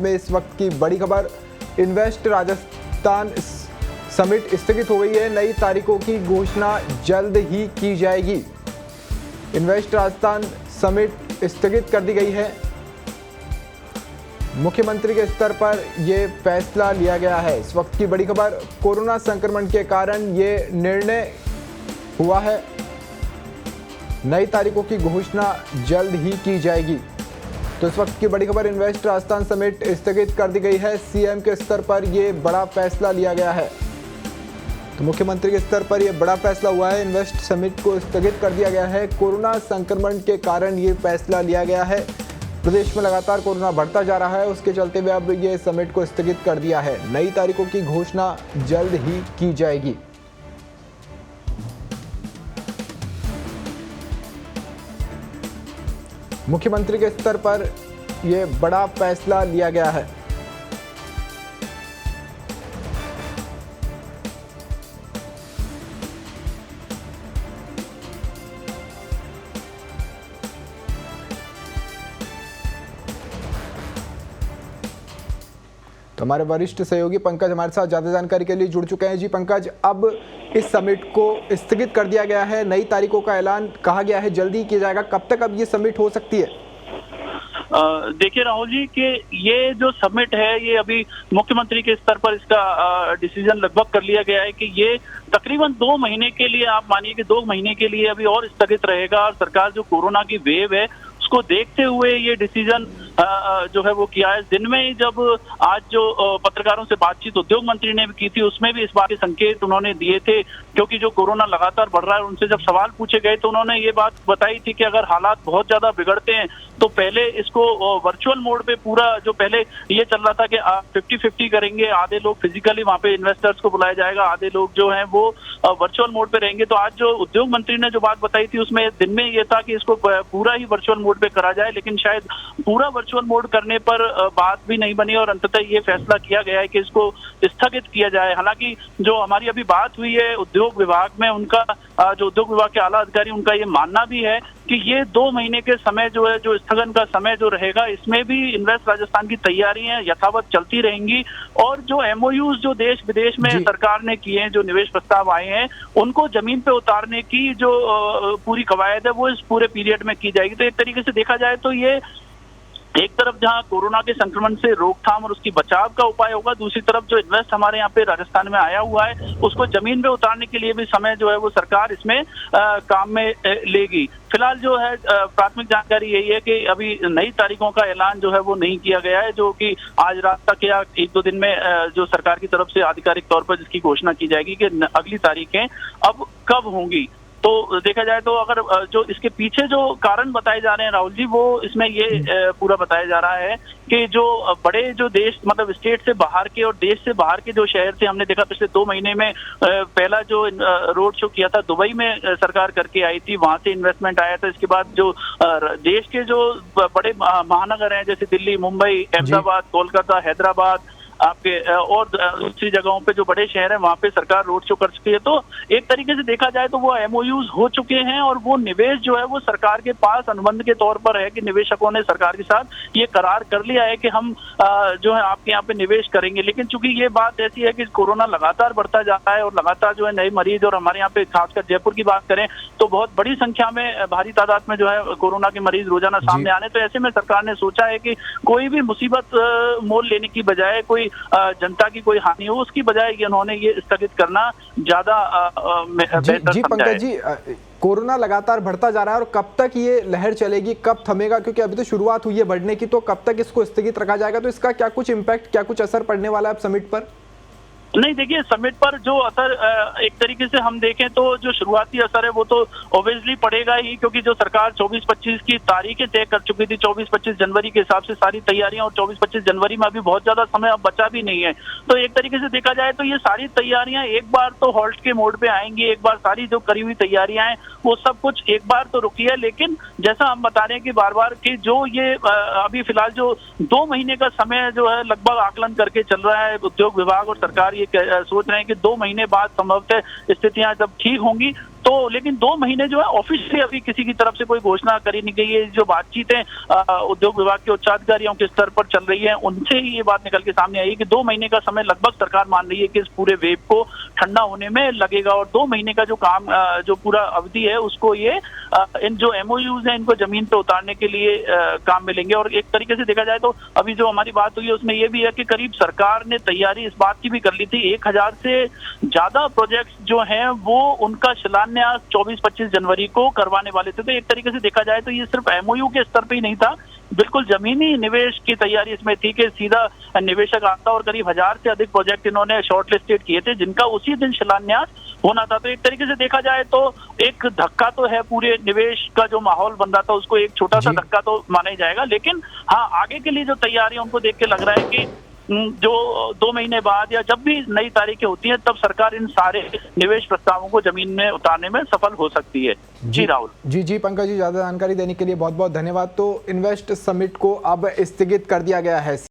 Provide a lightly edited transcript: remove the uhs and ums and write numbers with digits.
में इस वक्त की बड़ी खबर, इन्वेस्ट राजस्थान समिट स्थगित हो गई है। नई तारीखों की घोषणा जल्द ही की जाएगी। इन्वेस्ट राजस्थान समिट स्थगित कर दी गई है। मुख्यमंत्री के स्तर पर यह फैसला लिया गया है। इस वक्त की बड़ी खबर, कोरोना संक्रमण के कारण ये निर्णय हुआ है। नई तारीखों की घोषणा जल्द ही की जाएगी। तो इस वक्त की बड़ी खबर, इन्वेस्ट राजस्थान समिट स्थगित कर दी गई है। सीएम के स्तर पर यह बड़ा फैसला लिया गया है। तो मुख्यमंत्री के स्तर पर यह बड़ा फैसला हुआ है। इन्वेस्ट समिट को स्थगित कर दिया गया है। कोरोना संक्रमण के कारण ये फैसला लिया गया है। प्रदेश में लगातार कोरोना बढ़ता जा रहा है, उसके चलते हुए अब ये समिट को स्थगित कर दिया है। नई तारीखों की घोषणा जल्द ही की जाएगी। मुख्यमंत्री के स्तर पर यह बड़ा फैसला लिया गया है। तो हमारे वरिष्ठ सहयोगी पंकज हमारे साथ ज्यादा जानकारी के लिए जुड़ चुके हैं। जी पंकज, अब इस समिट को स्थगित कर दिया गया है। नई तारीखों का ऐलान कहा गया है जल्दी किया जाएगा। कब तक अब ये समिट हो सकती है? देखिए राहुल जी कि ये जो समिट है ये अभी मुख्यमंत्री के स्तर पर इसका डिसीजन लगभग कर लिया गया है कि ये तकरीबन 2 महीने के लिए, आप मानिए कि 2 महीने के लिए अभी और स्थगित रहेगा। और सरकार जो कोरोना की वेव है उसको देखते हुए ये डिसीजन जो है वो किया है। दिन में ही जब आज जो पत्रकारों से बातचीत उद्योग मंत्री ने भी की थी, उसमें भी इस बात के संकेत उन्होंने दिए थे, क्योंकि जो कोरोना लगातार बढ़ रहा है। उनसे जब सवाल पूछे गए तो उन्होंने ये बात बताई थी कि अगर हालात बहुत ज्यादा बिगड़ते हैं तो पहले इसको वर्चुअल मोड पे पूरा, जो पहले ये चल रहा था कि 50-50 करेंगे, आधे लोग फिजिकली वहां पे इन्वेस्टर्स को बुलाया जाएगा, आधे लोग जो हैं वो वर्चुअल मोड पे रहेंगे। तो आज जो उद्योग मंत्री ने जो बात बताई थी उसमें दिन में ये था कि इसको पूरा ही वर्चुअल मोड पे करा जाए, लेकिन शायद पूरा वर्चुअल मोड करने पर बात भी नहीं बनी और अंततः ये फैसला किया गया है कि इसको स्थगित किया जाए। हालांकि जो हमारी अभी बात हुई है उद्योग विभाग में, उनका जो उद्योग विभाग के आला अधिकारी, उनका ये मानना भी है कि ये 2 महीने के समय जो है, जो स्थगन का समय जो रहेगा, इसमें भी इन्वेस्ट राजस्थान की तैयारियां यथावत चलती रहेंगी। और जो एमओयूज जो देश विदेश में सरकार ने किए हैं, जो निवेश प्रस्ताव आए हैं, उनको जमीन पे उतारने की जो पूरी कवायद है वो इस पूरे पीरियड में की जाएगी। तो एक तरीके से देखा जाए तो ये एक तरफ जहां कोरोना के संक्रमण से रोकथाम और उसकी बचाव का उपाय होगा, दूसरी तरफ जो इन्वेस्ट हमारे यहाँ पे राजस्थान में आया हुआ है उसको जमीन पे उतारने के लिए भी समय जो है वो सरकार इसमें काम में लेगी। फिलहाल जो है प्राथमिक जानकारी यही है कि अभी नई तारीखों का ऐलान जो है वो नहीं किया गया है, जो कि आज रात तक या 1-2 दिन में जो सरकार की तरफ से आधिकारिक तौर पर जिसकी घोषणा की जाएगी कि अगली तारीखें अब कब होंगी। तो देखा जाए तो अगर जो इसके पीछे जो कारण बताए जा रहे हैं राहुल जी, वो इसमें ये पूरा बताया जा रहा है कि जो बड़े जो देश, मतलब स्टेट से बाहर के और देश से बाहर के जो शहर थे, हमने देखा पिछले 2 महीने में पहला जो रोड शो किया था दुबई में सरकार करके आई थी, वहां से इन्वेस्टमेंट आया था। इसके बाद जो देश के जो बड़े महानगर हैं जैसे दिल्ली, मुंबई, अहमदाबाद, कोलकाता, हैदराबाद, आपके और दूसरी जगहों पे जो बड़े शहर हैं वहां पे सरकार रोड शो कर चुकी है। तो एक तरीके से देखा जाए तो वो एमओयूज हो चुके हैं और वो निवेश जो है वो सरकार के पास अनुबंध के तौर पर है कि निवेशकों ने सरकार के साथ ये करार कर लिया है कि हम जो है आपके यहाँ पे निवेश करेंगे। लेकिन चूंकि ये बात ऐसी है कि कोरोना लगातार बढ़ता जा रहा है और लगातार जो है नए मरीज, और हमारे यहाँ पे खासकर जयपुर की बात करें तो बहुत बड़ी संख्या में, भारी तादाद में जो है कोरोना के मरीज रोजाना सामने आने, तो ऐसे में सरकार ने सोचा है कि कोई भी मुसीबत मोल लेने की बजाय, कोई जनता की कोई हानि हो उसकी बजाय ये उन्होंने ये स्थगित करना ज्यादा बेहतर जी पंकज जी, कोरोना लगातार बढ़ता जा रहा है और कब तक ये लहर चलेगी, कब थमेगा? क्योंकि अभी तो शुरुआत हुई है बढ़ने की, तो कब तक इसको स्थगित रखा जाएगा? तो इसका क्या कुछ इम्पैक्ट, क्या कुछ असर पड़ने वाला है अब समिट पर? नहीं, देखिए समिट पर जो असर एक तरीके से हम देखें तो जो शुरुआती असर है वो तो ऑब्वियसली पड़ेगा ही, क्योंकि जो सरकार 24-25 की तारीखें तय कर चुकी थी, 24-25 जनवरी के हिसाब से सारी तैयारियां, और 24-25 जनवरी में अभी बहुत ज्यादा समय अब बचा भी नहीं है। तो एक तरीके से देखा जाए तो ये सारी तैयारियां एक बार तो हॉल्ट के मोड पे आएंगी, एक बार सारी जो करी हुई तैयारियां हैं वो सब कुछ एक बार तो रुकी है। लेकिन जैसा हम बता रहे हैं कि बार बार कि जो ये अभी फिलहाल जो 2 महीने का समय जो है लगभग आकलन करके चल रहा है उद्योग विभाग और सरकार, ये सोच रहे हैं कि 2 महीने बाद संभवतः स्थितियां जब ठीक होंगी तो लेकिन 2 महीने जो है ऑफिशियली अभी किसी की तरफ से कोई घोषणा करी नहीं गई है। जो बातचीतें उद्योग विभाग के उच्चाधिकारियों के स्तर पर चल रही है, उनसे ही ये बात निकल के सामने आई कि 2 महीने का समय लगभग सरकार मान रही है कि इस पूरे वेव को ठंडा होने में लगेगा, और 2 महीने का जो काम जो पूरा अवधि है उसको ये इन जो एमओयूज हैं इनको जमीन पे उतारने के लिए काम मिलेंगे। और एक तरीके से देखा जाए तो अभी जो हमारी बात हुई है उसमें ये भी है कि करीब सरकार ने तैयारी इस बात की भी कर ली थी, 1000 से ज्यादा प्रोजेक्ट्स जो हैं वो उनका शिलान्यास 24-25 जनवरी को करवाने वाले थे। तो एक तरीके से देखा जाए तो ये सिर्फ एमओयू के स्तर पे ही नहीं था, बिल्कुल जमीनी निवेश की तैयारी इसमें थी कि सीधा निवेशक आता, और करीब 1000 से अधिक प्रोजेक्ट इन्होंने शॉर्टलिस्टेड किए थे जिनका उसी दिन शिलान्यास होना था। तो एक तरीके से देखा जाए तो एक धक्का तो है, पूरे निवेश का जो माहौल बन रहा था उसको एक छोटा सा धक्का तो माना ही जाएगा, लेकिन हाँ आगे के लिए जो तैयारी है उनको देख के लग रहा है कि जो 2 महीने बाद या जब भी नई तारीखें होती हैं तब सरकार इन सारे निवेश प्रस्तावों को जमीन में उतारने में सफल हो सकती है। जी राहुल। जी पंकज जी, ज्यादा जानकारी देने के लिए बहुत बहुत धन्यवाद। तो इन्वेस्ट समिट को अब स्थगित कर दिया गया है।